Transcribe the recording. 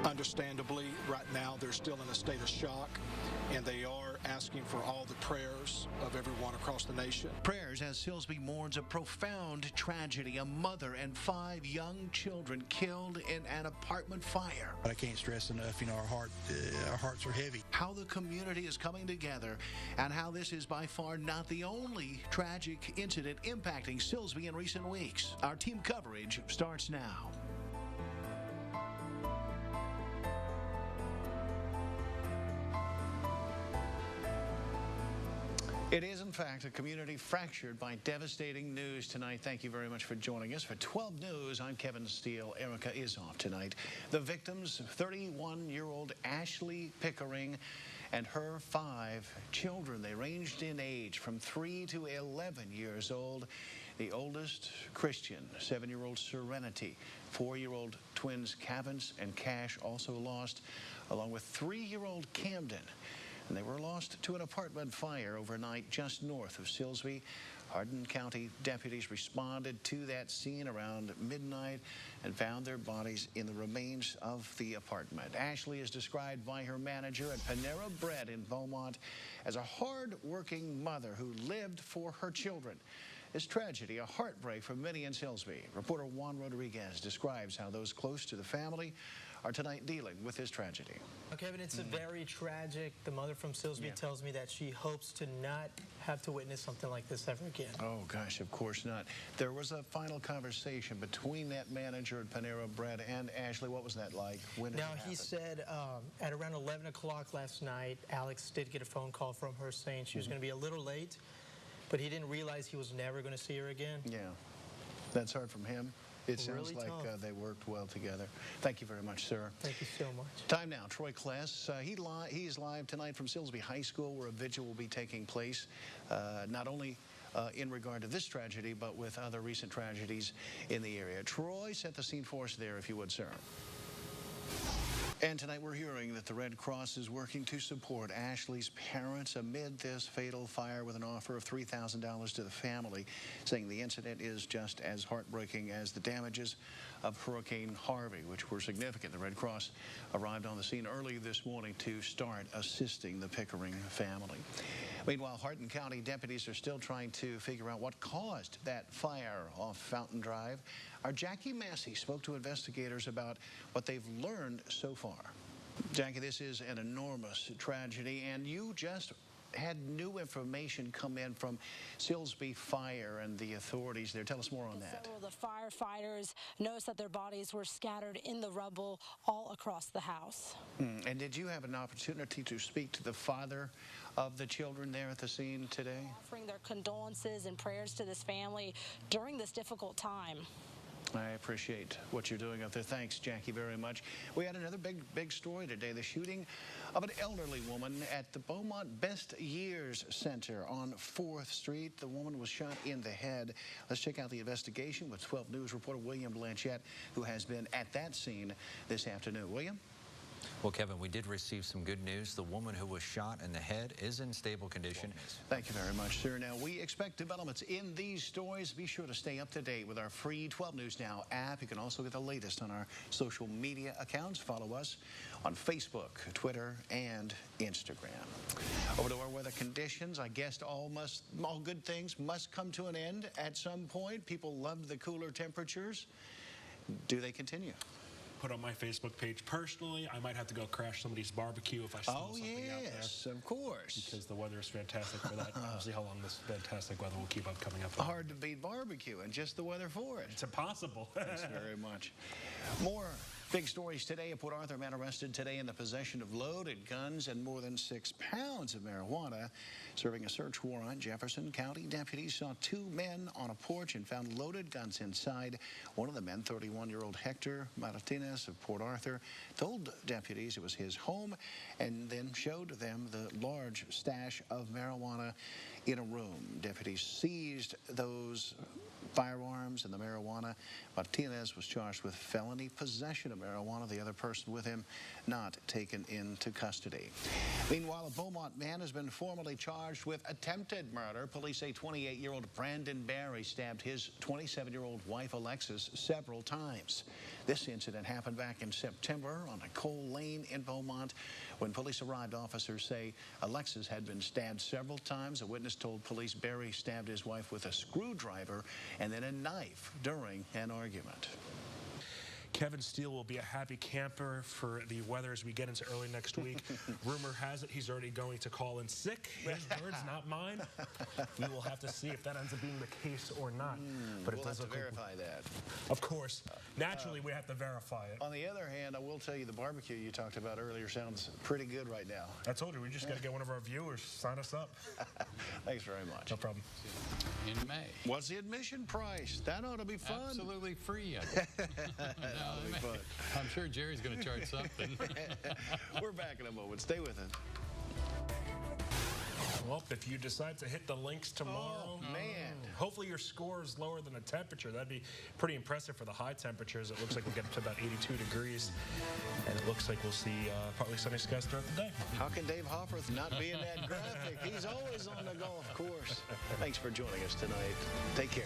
Understandably, right now they're still in a state of shock, and they are asking for all the prayers of everyone across the nation. Prayers as Silsbee mourns a profound tragedy. A mother and 5 young children killed in an apartment fire. I can't stress enough, our hearts are heavy. How the community is coming together and how this is by far not the only tragic incident impacting Silsbee in recent weeks. Our team coverage starts now. It is, in fact, a community fractured by devastating news tonight. Thank you very much for joining us. For 12 News, I'm Kevin Steele. Erica is off tonight. The victims, 31-year-old Ashley Pickering and her 5 children. They ranged in age from 3 to 11 years old. The oldest, Christian, 7-year-old Serenity, 4-year-old twins Cavins and Cash also lost, along with 3-year-old Camden. And they were lost to an apartment fire overnight just north of Silsbee. Hardin County deputies responded to that scene around midnight and found their bodies in the remains of the apartment. Ashley is described by her manager at Panera Bread in Beaumont as a hard-working mother who lived for her children. This tragedy, a heartbreak for many in Silsbee. Reporter Juan Rodriguez describes how those close to the family are tonight dealing with this tragedy. Kevin, it's a very tragic. The mother from Silsbee tells me that she hopes to not have to witness something like this ever again. Oh, gosh, of course not. There was a final conversation between that manager at Panera Bread and Ashley. What was that like? When did it happen? He said at around 11 o'clock last night, Alex did get a phone call from her saying she was going to be a little late, but he didn't realize he was never going to see her again. Yeah, that's hard from him. It sounds really like they worked well together. Thank you very much, sir. Thank you so much. Time now, Troy Kless. He's live tonight from Silsbee High School, where a vigil will be taking place, not only in regard to this tragedy, but with other recent tragedies in the area. Troy, set the scene for us there, if you would, sir. And tonight we're hearing that the Red Cross is working to support Ashley's parents amid this fatal fire with an offer of $3,000 to the family, saying the incident is just as heartbreaking as the damages of Hurricane Harvey, which were significant. The Red Cross arrived on the scene early this morning to start assisting the Pickering family. Meanwhile, Hardin County deputies are still trying to figure out what caused that fire off Fountain Drive. Our Jackie Massey spoke to investigators about what they've learned so far. Jackie, this is an enormous tragedy, and you just had new information come in from Silsbee Fire and the authorities there. Tell us more on that. Several of the firefighters noticed that their bodies were scattered in the rubble all across the house. And did you have an opportunity to speak to the father of the children there at the scene today? Offering their condolences and prayers to this family during this difficult time. I appreciate what you're doing up there. Thanks, Jackie, very much. We had another big story today, the shooting of an elderly woman at the Beaumont Best Years Center on 4th Street. The woman was shot in the head. Let's check out the investigation with 12 News reporter William Blanchette, who has been at that scene this afternoon. William? Well, Kevin, we did receive some good news. The woman who was shot in the head is in stable condition. Thank you very much, sir. Now, we expect developments in these stories. Be sure to stay up to date with our free 12 News Now app. You can also get the latest on our social media accounts. Follow us on Facebook, Twitter, and Instagram. Over to our weather conditions. I guess all good things must come to an end at some point. People love the cooler temperatures. Do they continue? Put on my Facebook page. Personally, I might have to go crash somebody's barbecue if I smell something out there. Yes, of course. Because the weather is fantastic for that. I'll see how long this fantastic weather will keep up coming up. Hard to beat barbecue and just the weather for it. It's impossible. Thanks very much. More big stories today. A Port Arthur man arrested today in the possession of loaded guns and more than 6 pounds of marijuana. Serving a search warrant, Jefferson County deputies saw 2 men on a porch and found loaded guns inside. One of the men, 31-year-old Hector Martinez of Port Arthur, told deputies it was his home and then showed them the large stash of marijuana in a room. Deputies seized those firearms and the marijuana. Martinez was charged with felony possession of marijuana. The other person with him not taken into custody. Meanwhile, a Beaumont man has been formally charged with attempted murder. Police say 28-year-old Brandon Barry stabbed his 27-year-old wife Alexis several times. This incident happened back in September on a Cole Lane in Beaumont. When police arrived, officers say Alexis had been stabbed several times. A witness told police Barry stabbed his wife with a screwdriver and then a knife during an argument. Kevin Steele will be a happy camper for the weather as we get into early next week. Rumor has it he's already going to call in sick. His words, not mine. We will have to see if that ends up being the case or not. But We'll have to verify that. Of course. Naturally, we have to verify it. On the other hand, I will tell you the barbecue you talked about earlier sounds pretty good right now. I told you, we just got to get one of our viewers sign us up. Thanks very much. No problem. In May. What's the admission price? That ought to be fun. Absolutely free. I think. That'll be fun. I'm sure Jerry's going to charge something. We're back in a moment. Stay with us. Well, if you decide to hit the links tomorrow, man, hopefully your score is lower than the temperature. That'd be pretty impressive for the high temperatures. It looks like we'll get up to about 82 degrees, and it looks like we'll see partly sunny skies throughout the day. How can Dave Hofferth not be in that graphic? He's always on the golf course. Thanks for joining us tonight. Take care.